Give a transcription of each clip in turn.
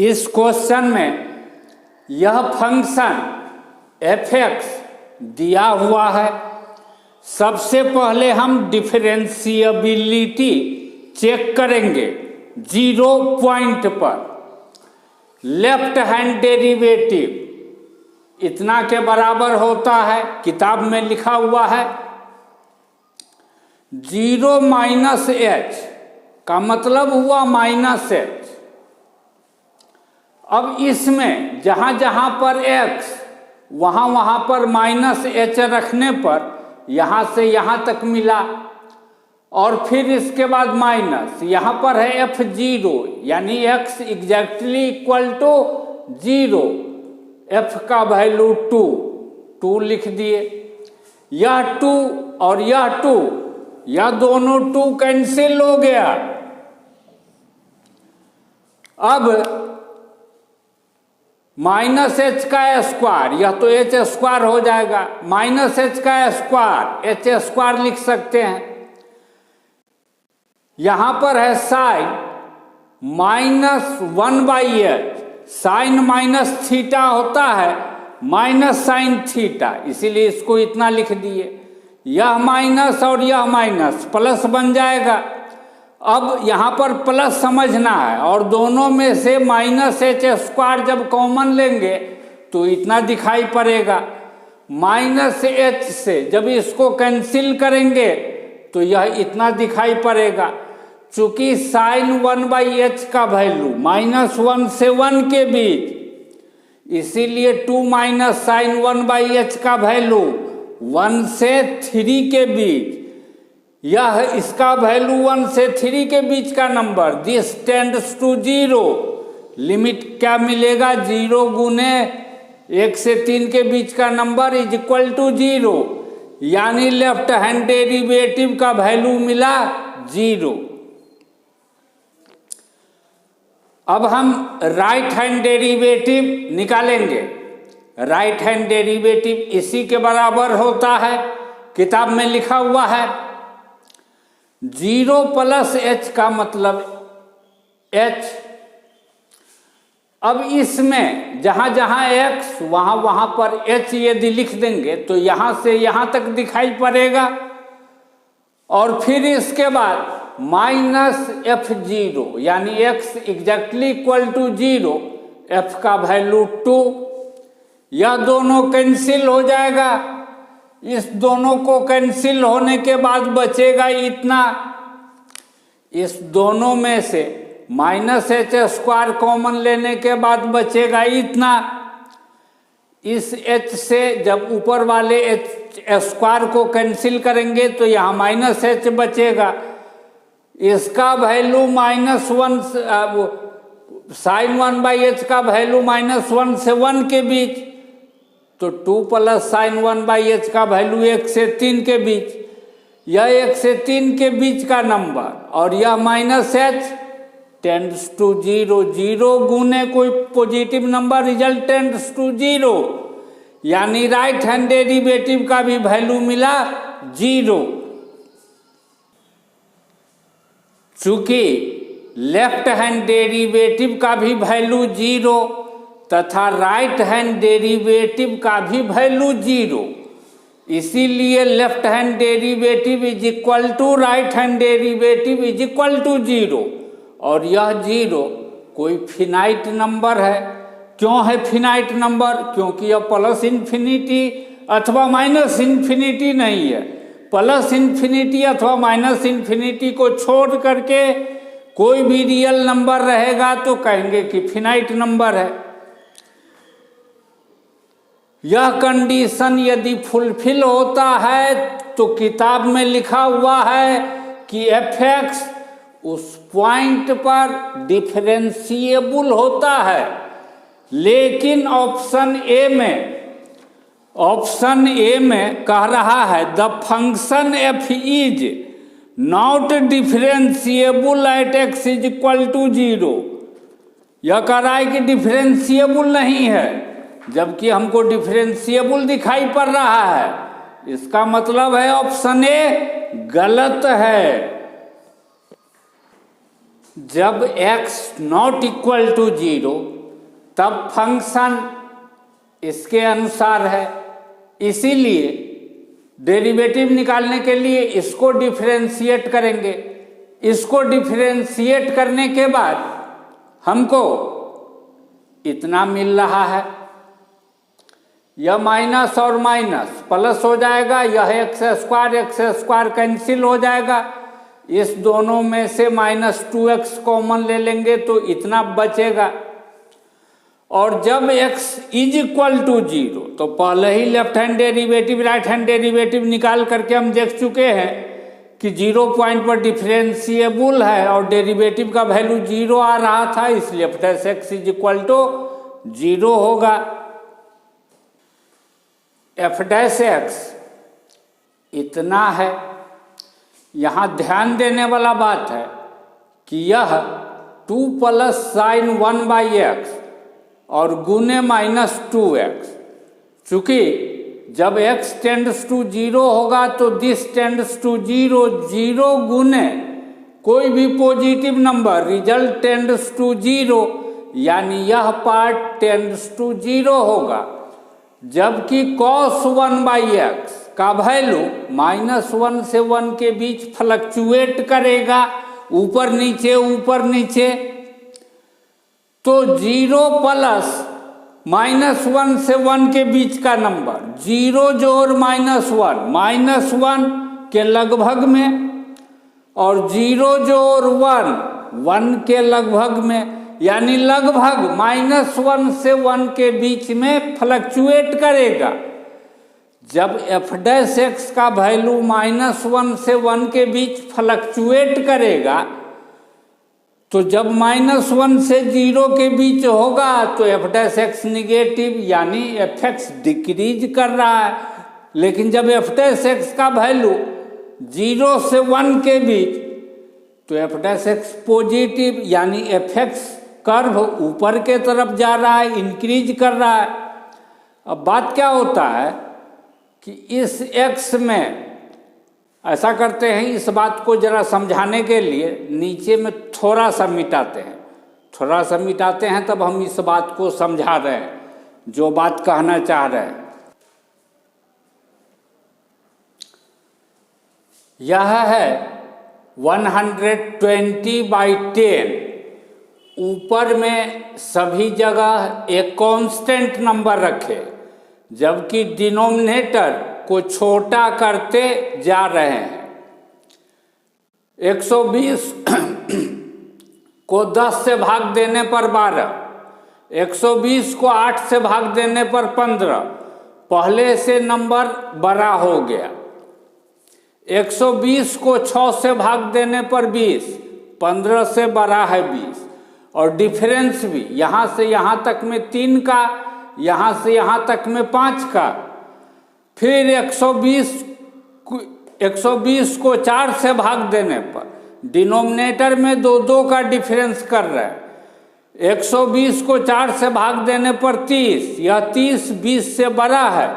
इस क्वेश्चन में यह फंक्शन f(x) दिया हुआ है। सबसे पहले हम डिफरेंशिएबिलिटी चेक करेंगे। 0 पॉइंट पर लेफ्ट हैंड डेरिवेटिव इतना के बराबर होता है, किताब में लिखा हुआ है 0 माइनस h का मतलब हुआ माइनस h। अब इसमें जहाँ जहाँ पर x वहाँ पर माइनस h रखने पर यहाँ से यहाँ तक मिला, और फिर इसके बाद माइनस यहाँ पर है f0 यानी x exactly equal to 0, f का वैल्यू 2 लिख दिए। यह 2 और यह 2, यह दोनों 2 कैंसिल हो गया। अब माइनस h का स्क्वायर, यह तो h स्क्वायर हो जाएगा, माइनस h का स्क्वायर h स्क्वायर लिख सकते हैं। यहां पर है sign -1/h, sign minus theta होता है माइनस साइन थीटा, इसीलिए इसको इतना लिख दिए। यह माइनस और यह माइनस प्लस बन जाएगा। अब यहाँ पर प्लस समझना है, और दोनों में से माइनस h स्क्वायर जब कॉमन लेंगे तो इतना दिखाई पड़ेगा। माइनस h से जब इसको कैंसिल करेंगे तो यह इतना दिखाई पड़ेगा। चूंकि साइन 1/h का वैल्यू -1 से 1 के बीच, इसीलिए 2 माइनस साइन 1/h का वैल्यू 1 से 3 के बीच, यह इसका वैल्यू 1 से 3 के बीच का number, this tends to 0। Limit क्या मिलेगा? 0 गुने 1 से 3 के बीच का नंबर इज इक्वल टू 0, यानी लेफ्ट हैंड डेरिवेटिव का वैल्यू मिला 0। अब हम राइट हैंड डेरिवेटिव निकालेंगे। राइट हैंड डेरिवेटिव इसी के बराबर होता है, किताब में लिखा हुआ है 0 प्लस h का मतलब h। अब इसमें जहाँ जहाँ x वहाँ पर h यदि लिख देंगे तो यहाँ से यहाँ तक दिखाई पड़ेगा, और फिर इसके बाद -f0 यानी x exactly equal to 0, f का वैल्यू 2, यह दोनों कैंसिल हो जाएगा। इस दोनों को कैंसिल होने के बाद बचेगा इतना। इस दोनों में से माइनस h स्क्वायर कॉमन लेने के बाद बचेगा इतना। इस h से जब ऊपर वाले h स्क्वायर को कैंसिल करेंगे तो यहाँ माइनस h बचेगा। इसका वैल्यू -1, साइन 1/h का वैल्यू -1 से 1 के बीच, तो 2 प्लस साइन 1/h का वैल्यू 1 से 3 के बीच, यह 1 से 3 के बीच का नंबर, और यह -h टेंड्स टू 0। 0 गुने कोई positive number, result tends to 0, यानी राइट हैंड डेरिवेटिव का भी वैल्यू मिला 0। चूंकि लेफ्ट हैंड डेरिवेटिव का भी वैल्यू 0 तथा राइट हैंड डेरिवेटिव का भी वैल्यू 0, इसीलिए left hand derivative is equal to right hand derivative is equal to 0, और यह 0 कोई फिनाइट नंबर है। क्यों है फिनाइट नंबर? क्योंकि यह प्लस इन्फिनिटी अथवा माइनस इन्फिनिटी नहीं है। प्लस इन्फिनिटी अथवा माइनस इन्फिनिटी को छोड़ करके कोई भी रियल नंबर रहेगा तो कहेंगे कि फिनाइट नंबर है। यह कंडीशन यदि फुलफिल होता है तो किताब में लिखा हुआ है कि f(x) उस पॉइंट पर डिफरेंशिएबल होता है। लेकिन ऑप्शन ए में कह रहा है the function f is not differentiable at x is equal to 0। यह कह रहा है कि डिफरेंशिएबल नहीं है, जबकि हमको डिफरेंशिएबल दिखाई पड़ रहा है। इसका मतलब है ऑप्शन ए गलत है। जब x नॉट इक्वल टू 0 तब फंक्शन इसके अनुसार है, इसीलिए डेरिवेटिव निकालने के लिए इसको डिफरेंशिएट करेंगे। इसको डिफरेंशिएट करने के बाद हमको इतना मिल रहा है, यह माइनस और माइनस प्लस हो जाएगा, यह एक्स स्क्वायर कैंसिल हो जाएगा, इस दोनों में से -2x कॉमन ले लेंगे तो इतना बचेगा। और जब x इज इक्वल टू 0 तो पहले ही left hand derivative right hand derivative निकाल करके हम देख चुके हैं कि 0 पॉइंट पर डिफरेंशिएबल है और डेरिवेटिव का वैल्यू 0 आ रहा था, इसलिए f' इज इक्वल टू 0 होगा। f' इतना है। यहाँ ध्यान देने वाला बात है कि यह 2 + sin 1/x और गुने -2x, चूँकि जब x टेंड्स टू 0 होगा तो दिस टेंड्स टू 0, 0 गुने कोई भी positive number result tends to 0, यानी यह पार्ट टेंड्स टू 0 होगा। जबकि cos 1/x का वैल्यू -1 से 1 के बीच फ्लक्चुएट करेगा, ऊपर नीचे, तो 0 + -1 से 1 के बीच का नंबर 0 जोड़ -1 के लगभग में, और 0 जोड़ 1 के लगभग में, यानी लगभग -1 से 1 के बीच में फ्लक्चुएट करेगा। जब f' का वैल्यू -1 से 1 के बीच फ्लक्चुएट करेगा तो जब -1 से 0 के बीच होगा तो f' निगेटिव यानी f(x) डिक्रीज कर रहा है। लेकिन जब f' का वैल्यू 0 से 1 के बीच तो f' पॉजिटिव यानी f(x) कर्व ऊपर के तरफ जा रहा है, इंक्रीज कर रहा है। अब बात क्या होता है कि इस x में ऐसा करते हैं, इस बात को जरा समझाने के लिए नीचे में थोड़ा सा मिटाते हैं, तब हम इस बात को समझा रहे हैं जो बात कहना चाह रहे हैं। यह है 120/10, ऊपर में सभी जगह एक कांस्टेंट नंबर रखे, जबकि डिनोमिनेटर को छोटा करते जा रहे हैं। 120 को 10 से भाग देने पर 12, 120 को 8 से भाग देने पर 15, पहले से नंबर बड़ा हो गया। 120 को 6 से भाग देने पर 20, 15 से बड़ा है 20, और डिफरेंस भी यहाँ से यहाँ तक में 3 का, यहाँ से यहाँ तक में 5 का। फिर 120 को 4 से भाग देने पर डिनोमिनेटर में 2 का डिफरेंस कर रहा है। 120 को 4 से भाग देने पर 30, यह 30 20 से बड़ा है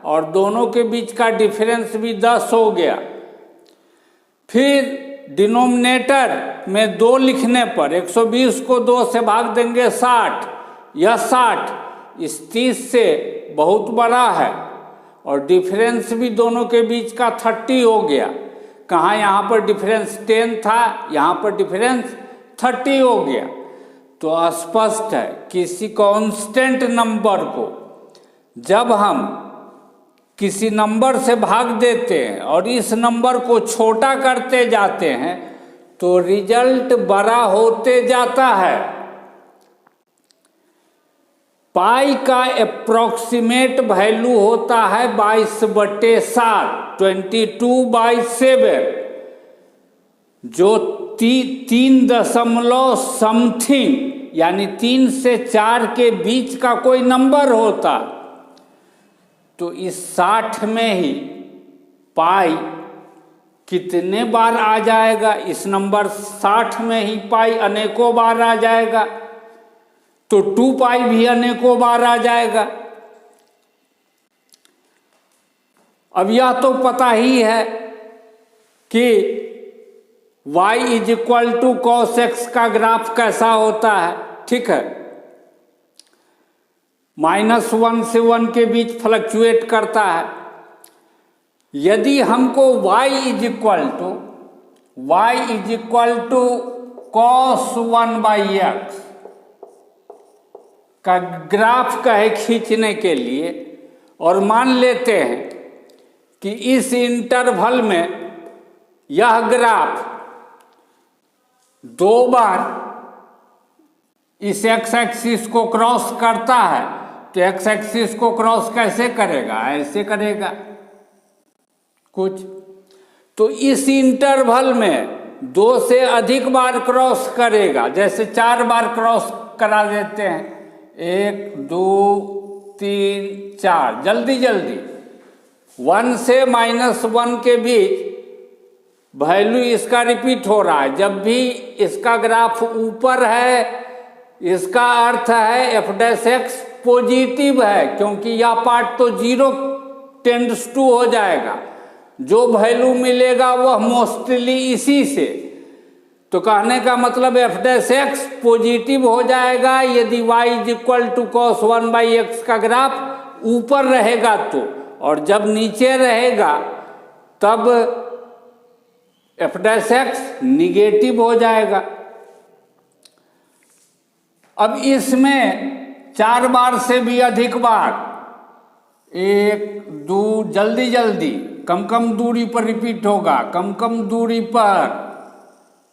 और दोनों के बीच का डिफरेंस भी 10 हो गया। फिर डिनोमिनेटर में 2 लिखने पर 120 को 2 से भाग देंगे 60, यह 60 इस 30 से बहुत बड़ा है और डिफरेंस भी दोनों के बीच का 30 हो गया। कहाँ यहाँ पर डिफरेंस 10 था, यहाँ पर डिफरेंस 30 हो गया। तो स्पष्ट है किसी कांस्टेंट नंबर को जब हम किसी नंबर से भाग देते हैं और इस नंबर को छोटा करते जाते हैं तो रिजल्ट बड़ा होते जाता है। पाई का अप्रॉक्सीमेट वैल्यू होता है 22/7, 22/7, जो 3 यानी 3 से 4 के बीच का कोई नंबर होता तो इस 60 में ही पाई कितने बार आ जाएगा, इस नंबर 60 में ही पाई अनेकों बार आ जाएगा, तो 2 पाई भी अनेकों बार आ जाएगा। अब यह तो पता ही है कि y is equal to cos x का ग्राफ कैसा होता है, ठीक है, -1 से 1 के बीच फ्लक्चुएट करता है। यदि हमको y is equal to cos 1/x का ग्राफ कहे खींचने के लिए, और मान लेते हैं कि इस इंटरवल में यह ग्राफ 2 बार इस एक्स एक्सिस को क्रॉस करता है, तो एक्स एक्सिस को क्रॉस कैसे करेगा, ऐसे करेगा कुछ। तो इस इंटरवल में 2 से अधिक बार क्रॉस करेगा, जैसे 4 बार क्रॉस करा देते हैं, 1 2 3 4, जल्दी जल्दी। 1 से -1 के बीच वैल्यू इसका रिपीट हो रहा है। जब भी इसका ग्राफ ऊपर है, इसका अर्थ है एफ डैश एक्स पॉजिटिव है, क्योंकि यह पार्ट तो 0 टेंड्स टू हो जाएगा। जो वैल्यू मिलेगा वह मोस्टली इसी से, तो कहने का मतलब एफ डैश एक्स पॉजिटिव हो जाएगा यदि y is equal to cos 1/x का ग्राफ ऊपर रहेगा तो, और जब नीचे रहेगा तब एफ डैश एक्स निगेटिव हो जाएगा। अब इसमें 4 बार से भी अधिक बार, 1 2, जल्दी जल्दी, कम कम दूरी पर रिपीट होगा, कम कम दूरी पर,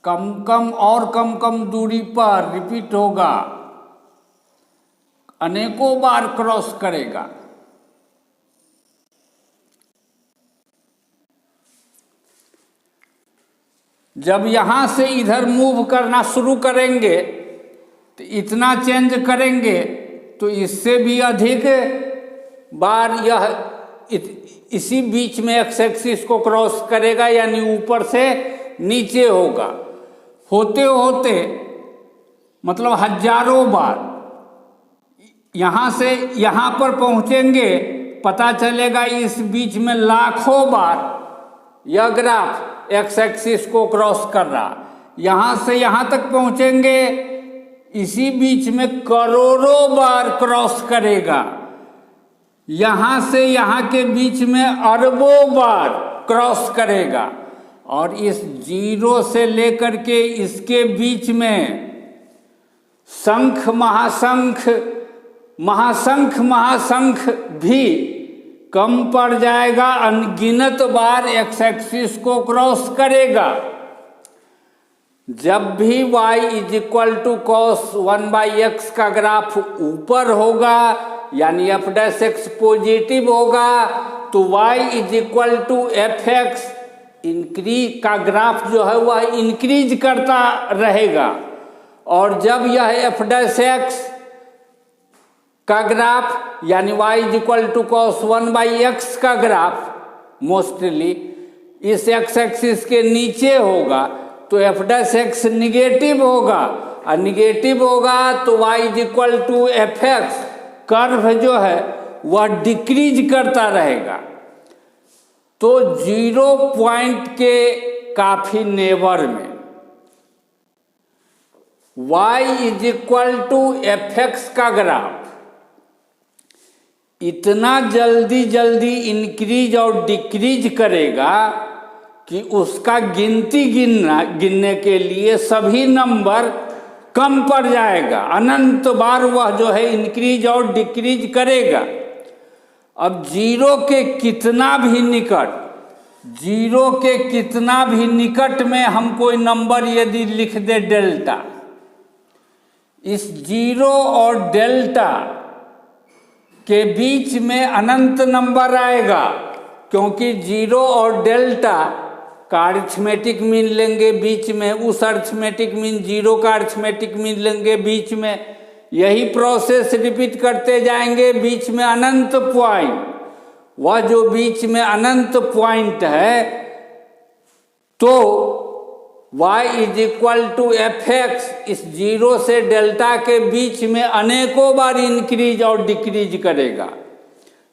कम कम दूरी पर रिपीट होगा, अनेकों बार क्रॉस करेगा। जब यहां से इधर मूव करना शुरू करेंगे तो इतना चेंज करेंगे तो इससे भी अधिक बार यह इसी बीच में एक्स एक्सिस को क्रॉस करेगा, यानी ऊपर से नीचे होगा। होते होते मतलब हजारों बार यहां से यहां पर पहुंचेंगे, पता चलेगा इस बीच में लाखों बार यह ग्राफ एक्स एक्सिस को क्रॉस कर रहा। यहां से यहां तक पहुंचेंगे, इसी बीच में करोड़ों बार क्रॉस करेगा। यहां से यहां के बीच में अरबों बार क्रॉस करेगा, और इस 0 से लेकर के इसके बीच में शंख महाशंख भी कम पड़ जाएगा, अनगिनत बार एक्स एक्सिस को क्रॉस करेगा। जब भी y is equal to cos 1/x का ग्राफ ऊपर होगा, यानी एफ डैश एक्स पॉजिटिव होगा, तो y is equal to f x increase का ग्राफ जो है वह इंक्रीज करता रहेगा। और जब यह एफ डैश एक्स का ग्राफ यानी y is equal to cos 1/x का ग्राफ मोस्टली इस एक्स एक्सिस के नीचे होगा, तो एफ डैश एक्स निगेटिव होगा, और निगेटिव होगा तो y is equal to f x curve जो है वह डिक्रीज करता रहेगा। तो 0 पॉइंट के काफी नेबर में y is equal to f x का ग्राफ इतना जल्दी जल्दी इंक्रीज और डिक्रीज करेगा कि उसका गिनने के लिए सभी नंबर कम पड़ जाएगा। अनंत बार वह जो है इंक्रीज और डिक्रीज करेगा। अब 0 के कितना भी निकट में हम कोई नंबर यदि लिख दे डेल्टा, इस 0 और डेल्टा के बीच में अनंत नंबर आएगा, क्योंकि 0 और डेल्टा का अरिथमेटिक मीन लेंगे बीच में, उस अरिथमेटिक मीन 0 का अरिथमेटिक मीन लेंगे बीच में, यही प्रोसेस रिपीट करते जाएंगे। बीच में अनंत पॉइंट, वह जो बीच में अनंत पॉइंट है, तो y is equal to f x इस 0 से डेल्टा के बीच में अनेकों बार इंक्रीज और डिक्रीज करेगा।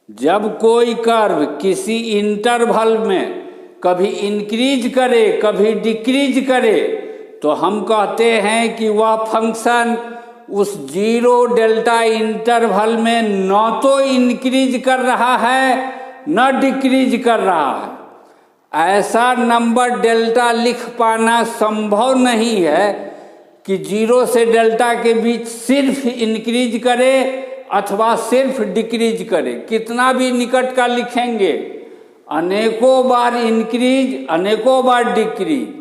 जब कोई कर्व किसी इंटरवल में कभी इंक्रीज करे कभी डिक्रीज करे, तो हम कहते हैं कि वह फंक्शन उस जीरो डेल्टा इंटरवल में न तो इंक्रीज कर रहा है न डिक्रीज कर रहा है। ऐसा नंबर डेल्टा लिख पाना संभव नहीं है कि जीरो से डेल्टा के बीच सिर्फ इंक्रीज करे अथवा सिर्फ डिक्रीज करे। कितना भी निकट का लिखेंगे, अनेकों बार इंक्रीज अनेकों बार डिक्रीज।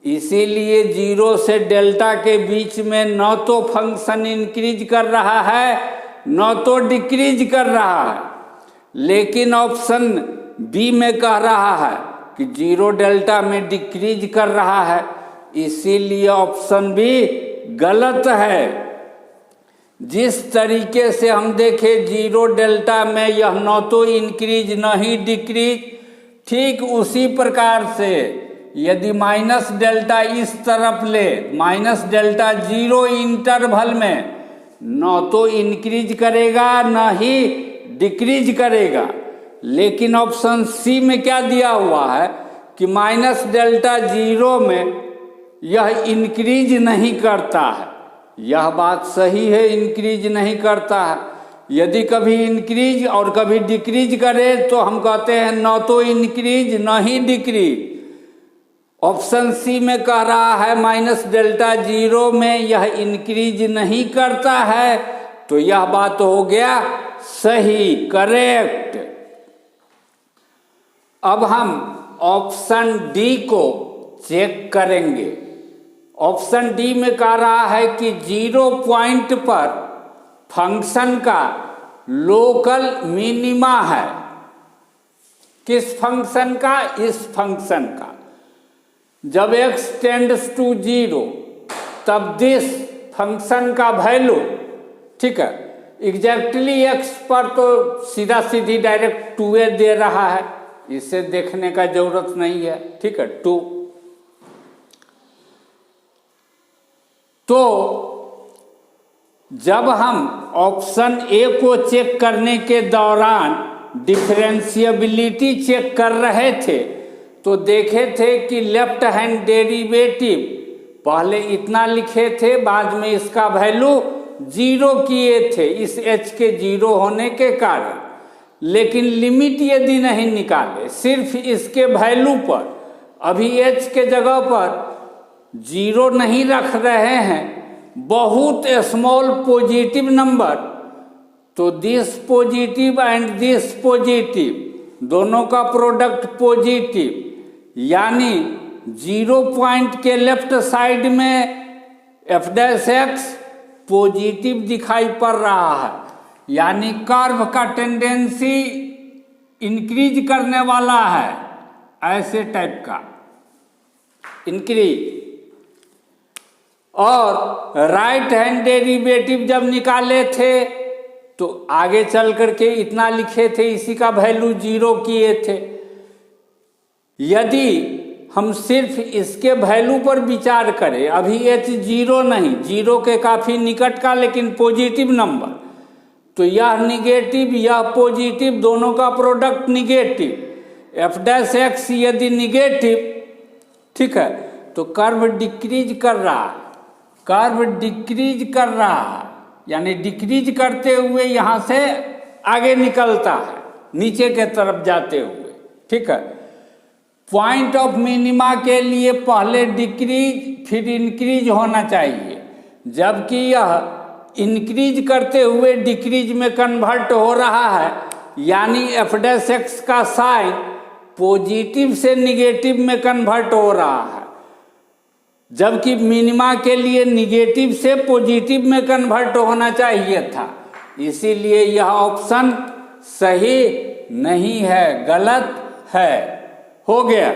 इसीलिए जीरो से डेल्टा के बीच में न तो फंक्शन इंक्रीज कर रहा है न तो डिक्रीज कर रहा है। लेकिन ऑप्शन बी में कह रहा है कि जीरो डेल्टा में डिक्रीज कर रहा है, इसीलिए ऑप्शन बी गलत है। जिस तरीके से हम देखें जीरो डेल्टा में यह न तो इंक्रीज न ही डिक्रीज, ठीक उसी प्रकार से यदि माइनस डेल्टा इस तरफ ले, माइनस डेल्टा जीरो इंटरवल में न तो इंक्रीज करेगा न ही डिक्रीज करेगा। लेकिन ऑप्शन सी में क्या दिया हुआ है कि माइनस डेल्टा जीरो में यह इंक्रीज नहीं करता है। यह बात सही है, इंक्रीज नहीं करता है। यदि कभी इंक्रीज और कभी डिक्रीज करे तो हम कहते हैं न तो इंक्रीज न ही डिक्रीज। ऑप्शन सी में कह रहा है माइनस डेल्टा जीरो में यह इंक्रीज नहीं करता है, तो यह बात हो गया सही, करेक्ट। अब हम ऑप्शन डी को चेक करेंगे। ऑप्शन डी में कह रहा है कि जीरो पॉइंट पर फंक्शन का लोकल मिनिमा है। किस फंक्शन का? इस फंक्शन का। जब x टेंड्स टू जीरो तब दिस फंक्शन का वैल्यू, ठीक है, एग्जैक्टली x पर तो सीधा सीधी डायरेक्ट 2a दे रहा है, इसे देखने का जरूरत नहीं है, ठीक है, 2। तो जब हम ऑप्शन ए को चेक करने के दौरान डिफरेंशिएबिलिटी चेक कर रहे थे तो देखे थे कि लेफ्ट हैंड डेरिवेटिव पहले इतना लिखे थे, बाद में इसका वैल्यू जीरो किए थे इस h के जीरो होने के कारण। लेकिन लिमिट यदि नहीं निकाले, सिर्फ इसके वैल्यू पर, अभी h के जगह पर जीरो नहीं रख रहे हैं, बहुत स्मॉल पॉजिटिव नंबर, तो this positive and this positive दोनों का प्रोडक्ट पॉजिटिव, यानी जीरो पॉइंट के लेफ्ट साइड में f डैश x पॉजिटिव दिखाई पड़ रहा है, यानी कर्व का टेंडेंसी इंक्रीज करने वाला है, ऐसे टाइप का इंक्रीज। और राइट हैंड डेरिवेटिव जब निकाले थे तो आगे चल करके इतना लिखे थे, इसी का वैल्यू जीरो किए थे। यदि हम सिर्फ इसके वैल्यू पर विचार करें, अभी h जीरो नहीं, जीरो के काफ़ी निकट का लेकिन पॉजिटिव नंबर, तो यह निगेटिव यह पॉजिटिव दोनों का product negative. f dash x यदि निगेटिव, ठीक है, तो कर्व डिक्रीज कर रहा है, कर्व डिक्रीज कर रहा है, यानी डिक्रीज करते हुए यहाँ से आगे निकलता है नीचे के तरफ जाते हुए, ठीक है। पॉइंट ऑफ मिनिमा के लिए पहले डिक्रीज फिर इंक्रीज होना चाहिए, जबकि यह इंक्रीज करते हुए डिक्रीज में कन्वर्ट हो रहा है, यानी f डैश x का साइन पॉजिटिव से निगेटिव में कन्वर्ट हो रहा है, जबकि मिनिमा के लिए निगेटिव से पॉजिटिव में कन्वर्ट होना चाहिए था। इसीलिए यह ऑप्शन सही नहीं है, गलत है। हो गया।